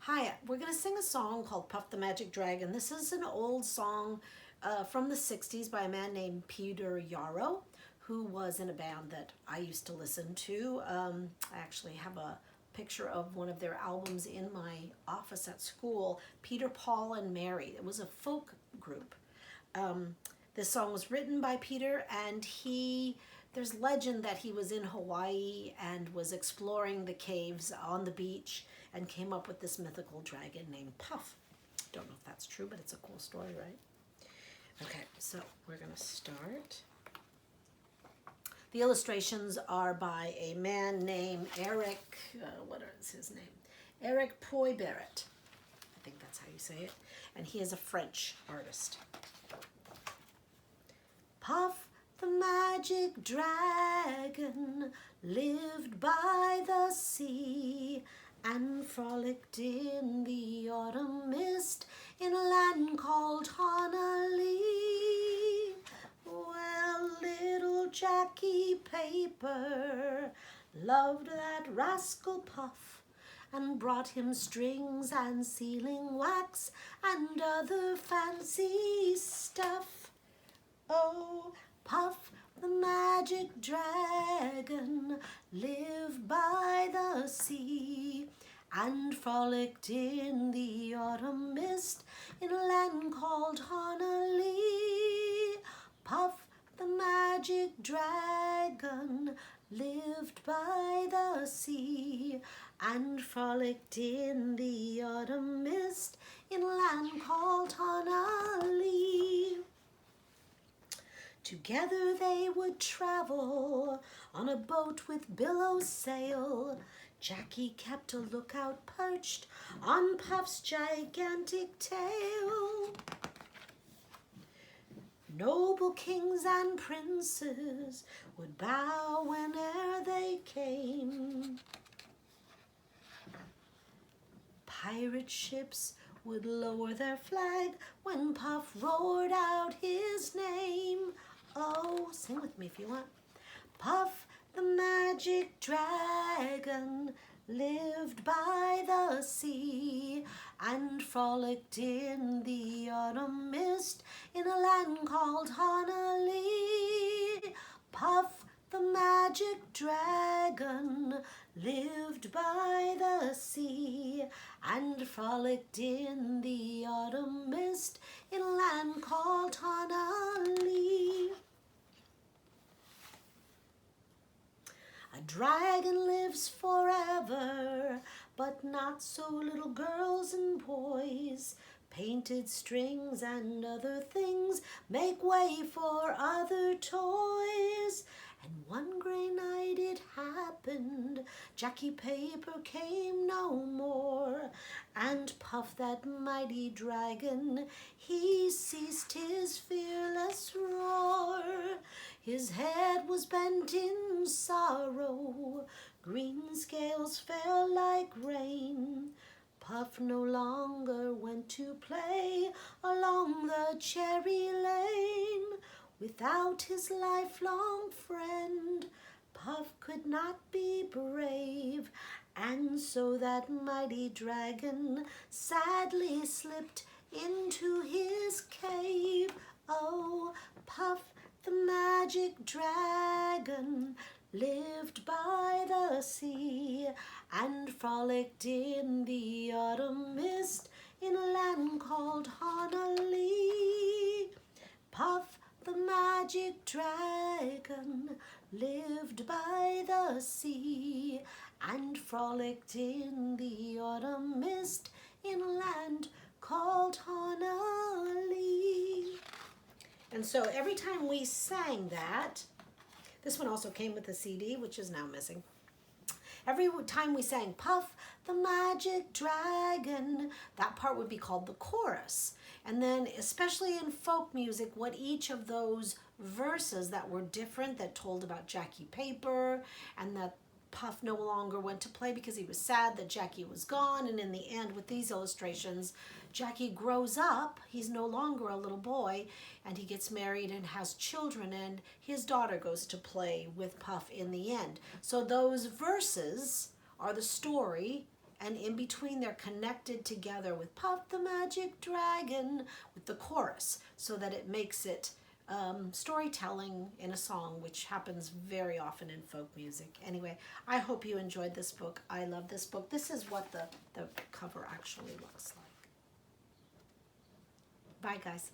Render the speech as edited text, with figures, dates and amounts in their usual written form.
Hi, we're going to sing a song called Puff the Magic Dragon. This is an old song from the 60s by a man named Peter Yarrow, who was in a band that I used to listen to. I actually have a picture of one of their albums in my office at school, Peter, Paul, and Mary. It was a folk group. This song was written by Peter, and there's legend that he was in Hawaii and was exploring the caves on the beach and came up with this mythical dragon named Puff. Don't know if that's true, but it's a cool story, right? Okay, so we're going to start. The illustrations are by a man named Eric, what is his name? Eric Poy-Barrett. I think that's how you say it. And he is a French artist. Puff the magic dragon lived by the sea and frolicked in the autumn mist in a land called Honolulu. Well, little Jackie Paper loved that rascal Puff and brought him strings and sealing wax and other fancy stuff. Oh, Puff the magic dragon lived by the sea and frolicked in the autumn mist in a land called Honolulu. Puff the magic dragon lived by the sea and frolicked in the autumn mist in a land called Honolulu. Together they would travel on a boat with billow sail. Jackie kept a lookout perched on Puff's gigantic tail. Noble kings and princes would bow whene'er they came. Pirate ships would lower their flag when Puff roared out his name. Oh, sing with me if you want. Puff the magic dragon lived by the sea and frolicked in the autumn mist in a land called Honolulu. Puff the magic dragon lived by the sea and frolicked in the autumn mist in a land called Honolulu. A dragon lives forever, but not so little girls and boys. Painted strings and other things make way for other toys. And one gray night it happened, Jackie Paper came no more, and Puff that mighty dragon, he ceased his fearless roar. His head was bent in sorrow, green scales fell like rain. Puff no longer went to play along the cherry lane. Without his lifelong friend, Puff could not be brave, and so that mighty dragon sadly slipped into his cave. Oh, Puff the magic dragon lived by the sea and frolicked in the autumn mist in a land called Honolulu. Puff the magic dragon lived by the sea and frolicked in the autumn mist in a land called Honolulu. And so every time we sang that, this one also came with the CD, which is now missing. Every time we sang Puff the magic dragon, that part would be called the chorus. And then especially in folk music, what each of those verses that were different, that told about Jackie Paper and that Puff no longer went to play because he was sad that Jackie was gone. And in the end, with these illustrations, Jackie grows up. He's no longer a little boy, and he gets married and has children, and his daughter goes to play with Puff in the end. So those verses are the story, and in between they're connected together with Puff the Magic Dragon with the chorus, so that it makes it storytelling in a song, which happens very often in folk music. Anyway, I hope you enjoyed this book. I love this book. This is what the cover actually looks like. Bye, guys.